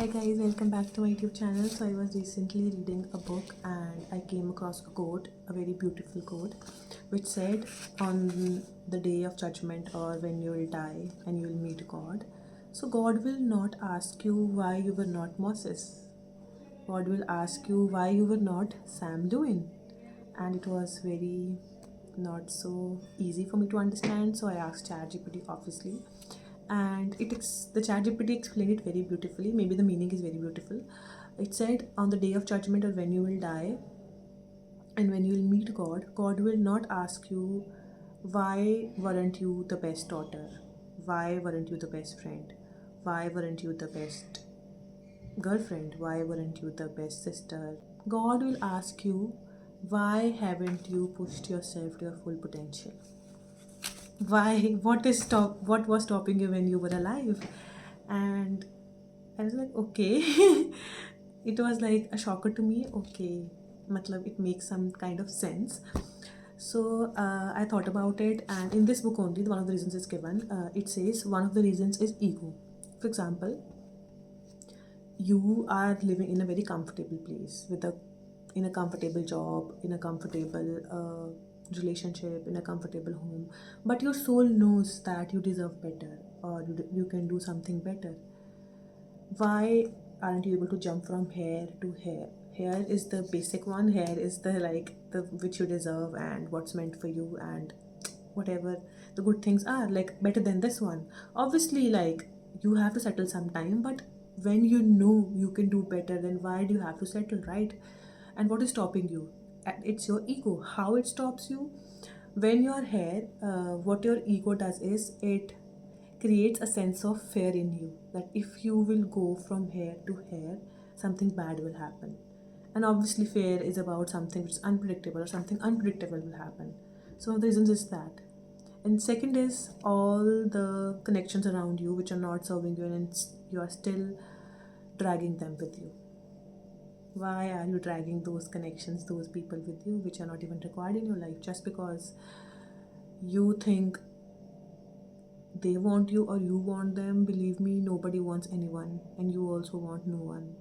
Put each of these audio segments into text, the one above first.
Hi guys, welcome back to my YouTube channel. So I was recently reading a book and I came across a quote, a very beautiful quote, which said, on the day of judgment or when you will die and you will meet God, so God will not ask you why you were not Moses. God will ask you why you were not Sam Luwin. And it was very not so easy for me to understand, so I asked ChatGPT, obviously, and the ChatGPT explained it very beautifully. Maybe the meaning is very beautiful. It said, on the day of judgment or when you will die and when you will meet God, God will not ask you why weren't you the best daughter, why weren't you the best friend, why weren't you the best girlfriend, why weren't you the best sister. God will ask you, why haven't you pushed yourself to your full potential? Why? What was stopping you when you were alive? And I was like, okay. It was like a shocker to me. Okay, matlab, it makes some kind of sense. So I thought about it, and in this book only, one of the reasons is given. It says one of the reasons is ego. For example, you are living in a very comfortable place in a comfortable job, in a comfortable relationship, in a comfortable home, but your soul knows that you deserve better, or you can do something better. Why aren't you able to jump from here to here? Here is the basic one, here is the the which you deserve and what's meant for you, and whatever the good things are, like better than this one. Obviously, like, you have to settle sometime, but when you know you can do better, then why do you have to settle, right? And what is stopping you? It's your ego. How it stops you? When you're here, what your ego does is it creates a sense of fear in you, that if you will go from here to here, something bad will happen. And obviously, fear is about something which is unpredictable, or something unpredictable will happen. So one of the reasons is that. And second is all the connections around you which are not serving you, and you are still dragging them with you. Why are you dragging those connections, those people with you, which are not even required in your life, just because you think they want you or you want them? Believe me, nobody wants anyone, and you also want no one.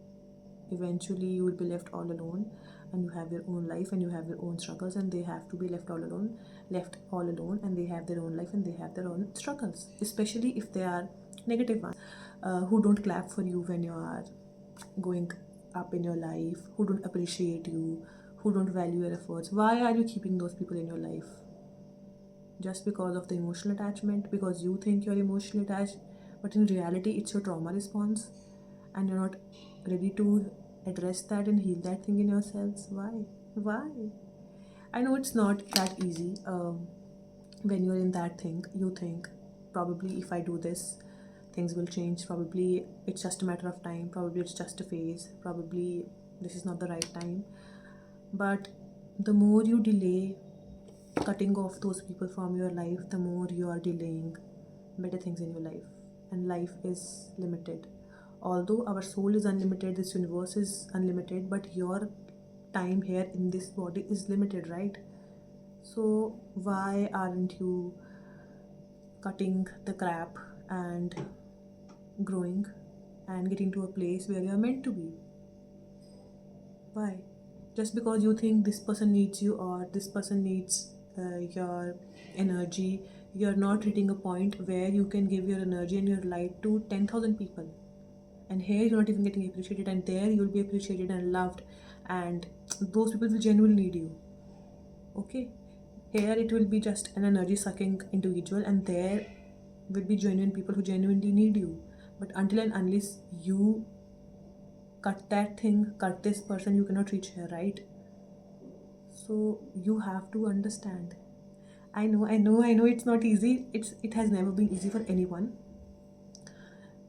Eventually, you will be left all alone, and you have your own life and you have your own struggles, and they have to be left all alone, and they have their own life and they have their own struggles, especially if they are negative ones, who don't clap for you when you are going up in your life, who don't appreciate you, who don't value your efforts. Why are you keeping those people in your life? Just because of the emotional attachment, because you think you're emotionally attached, but in reality it's your trauma response, and you're not ready to address that and heal that thing in yourselves. Why? I know it's not that easy. When you're in that thing, you think, probably if I do this, things will change. Probably it's just a matter of time. Probably it's just a phase. Probably this is not the right time. But the more you delay cutting off those people from your life, the more you are delaying better things in your life. And life is limited. Although our soul is unlimited, this universe is unlimited, but your time here in this body is limited, right? So, why aren't you cutting the crap and growing and getting to a place where you're meant to be? Why? Just because you think this person needs you, or this person needs your energy, you're not reaching a point where you can give your energy and your light to 10,000 people. And here you're not even getting appreciated, and there you'll be appreciated and loved, and those people will genuinely need you. Okay? Here it will be just an energy sucking individual, and there will be genuine people who genuinely need you. But until and unless you cut that thing, cut this person, you cannot reach here, right? So you have to understand. I know it's not easy. It has never been easy for anyone.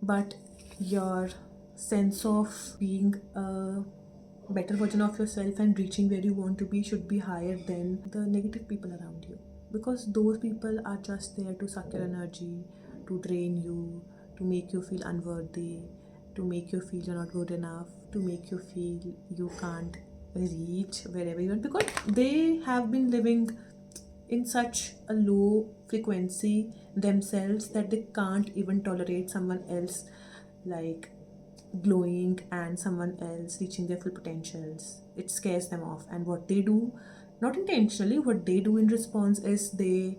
But your sense of being a better version of yourself and reaching where you want to be should be higher than the negative people around you, because those people are just there to suck your energy, to drain you, to make you feel unworthy, to make you feel you're not good enough, to make you feel you can't reach wherever you want, because they have been living in such a low frequency themselves that they can't even tolerate someone else like glowing and someone else reaching their full potentials. It scares them off. And what they do, not intentionally, what they do in response is they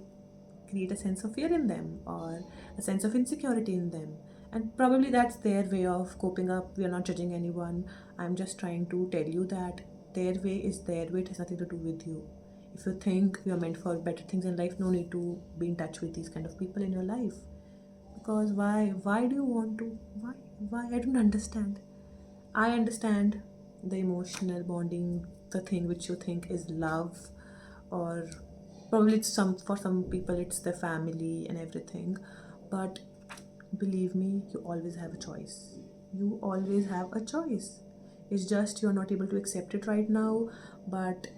create a sense of fear in them or a sense of insecurity in them. And probably that's their way of coping up. We are not judging anyone. I'm just trying to tell you that their way is their way. It has nothing to do with you. If you think you're meant for better things in life, no need to be in touch with these kind of people in your life. Because why do you want to? Why I don't understand. I understand the emotional bonding, the thing which you think is love, or probably it's some, for some people it's their family and everything. But believe me, you always have a choice. You always have a choice. It's just you're not able to accept it right now, but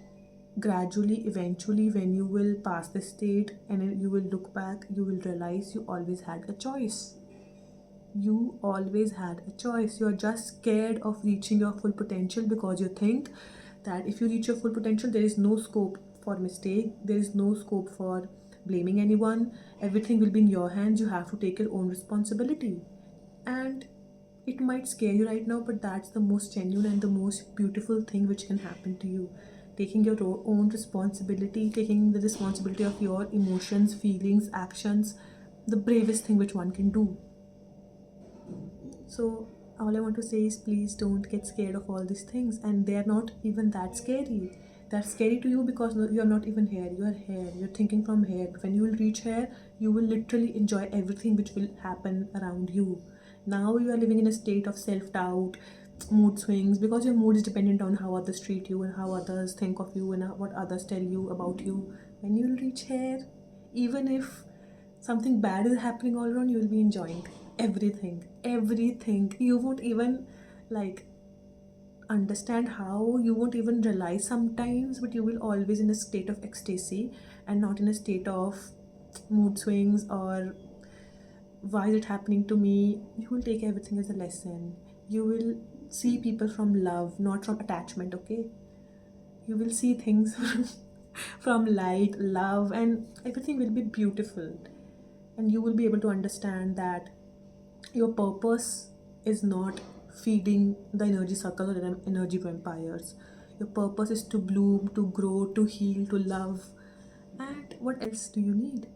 gradually, eventually, when you will pass this state and you will look back, you will realize you always had a choice. You always had a choice. You're just scared of reaching your full potential because you think that if you reach your full potential, there is no scope for mistake, there is no scope for blaming anyone. Everything will be in your hands. You have to take your own responsibility. And it might scare you right now, but that's the most genuine and the most beautiful thing which can happen to you. Taking your own responsibility, taking the responsibility of your emotions, feelings, actions, the bravest thing which one can do. So, all I want to say is please don't get scared of all these things, and they are not even that scary. They're scary to you because you're not even here. You are here. You're thinking from here. When you will reach here, you will literally enjoy everything which will happen around you. Now you are living in a state of self doubt, mood swings, because your mood is dependent on how others treat you and how others think of you and what others tell you about you. When you will reach here, even if something bad is happening all around, you will be enjoying everything. You won't even like understand how, you won't even realize sometimes, but you will always in a state of ecstasy and not in a state of mood swings or why is it happening to me. You will take everything as a lesson. You will see people from love, not from attachment. Okay, you will see things from light, love, and everything will be beautiful. And you will be able to understand that your purpose is not feeding the energy circle or energy vampires. Your purpose is to bloom, to grow, to heal, to love. And what else do you need?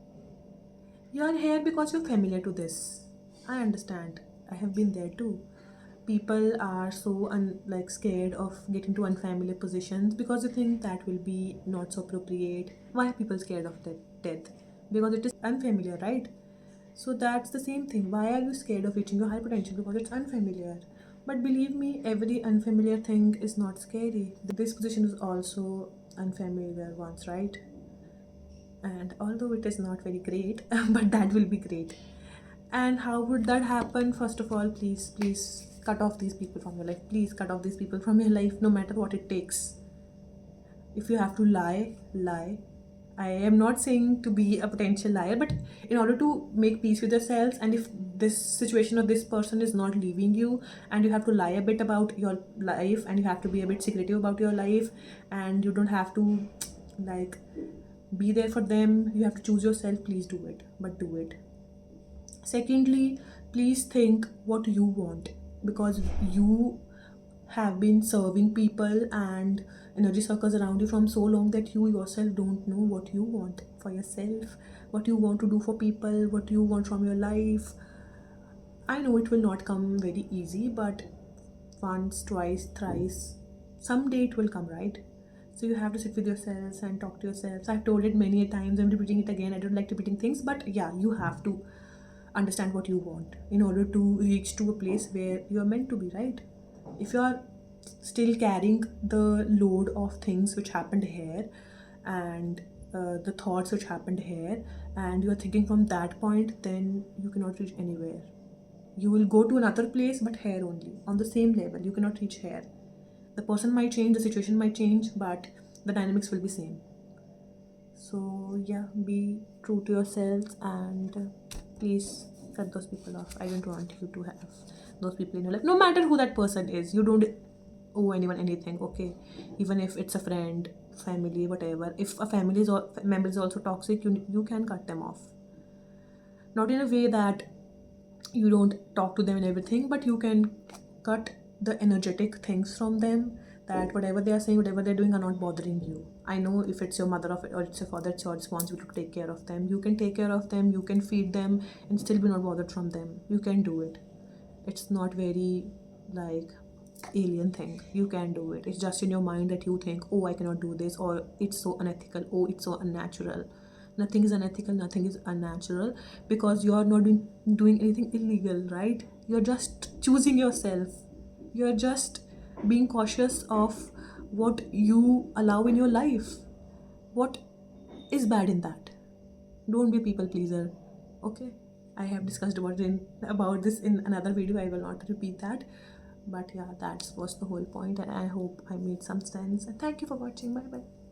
You are here because you're familiar to this. I understand. I have been there too. People are so like scared of getting to unfamiliar positions because they think that will be not so appropriate. Why are people scared of death? Because it is unfamiliar, right? So that's the same thing. Why are you scared of reaching your high potential? Because it's unfamiliar. But believe me, every unfamiliar thing is not scary. This position is also unfamiliar once, right? And although it is not very great, but that will be great. And how would that happen? First of all, please cut off these people from your life. Please cut off these people from your life, no matter what it takes. If you have to lie, lie. I am not saying to be a potential liar, but in order to make peace with yourselves, and if this situation or this person is not leaving you, and you have to lie a bit about your life, and you have to be a bit secretive about your life, and you don't have to like be there for them, you have to choose yourself, please do it, but do it. Secondly, please think what you want, because you have been serving people and energy circles around you from so long that you yourself don't know what you want for yourself, what you want to do for people, what you want from your life. I know it will not come very easy, but once, twice, thrice, someday it will come, right? So you have to sit with yourselves and talk to yourselves. I've told it many a times, I'm repeating it again. I don't like repeating things, but yeah, you have to understand what you want in order to reach to a place where you're meant to be, right? If you're still carrying the load of things which happened here and the thoughts which happened here, and you're thinking from that point, then you cannot reach anywhere. You will go to another place, but here only, on the same level. You cannot reach here. The person might change, the situation might change, but the dynamics will be same. So yeah, be true to yourselves and please cut those people off. I don't want you to have those people in your life, no matter who that person is. You don't owe anyone anything, okay? Even if it's a friend, family, whatever. If a family member is also toxic, you can cut them off. Not in a way that you don't talk to them and everything, but you can cut the energetic things from them, that whatever they are saying, whatever they're doing are not bothering you. I know if it's your mother or it's your father, it's your responsibility to take care of them. You can take care of them, you can feed them and still be not bothered from them. You can do it. It's not very like alien thing. You can do it. It's just in your mind that you think, oh, I cannot do this, or it's so unethical, oh, it's so unnatural. Nothing is unethical, nothing is unnatural, because you are not doing anything illegal, right? You're just choosing yourself. You're just being cautious of what you allow in your life. What is bad in that? Don't be a people pleaser. Okay, I have discussed about this in another video. I will not repeat that, but yeah, that was the whole point, and I hope I made some sense. And thank you for watching. Bye bye.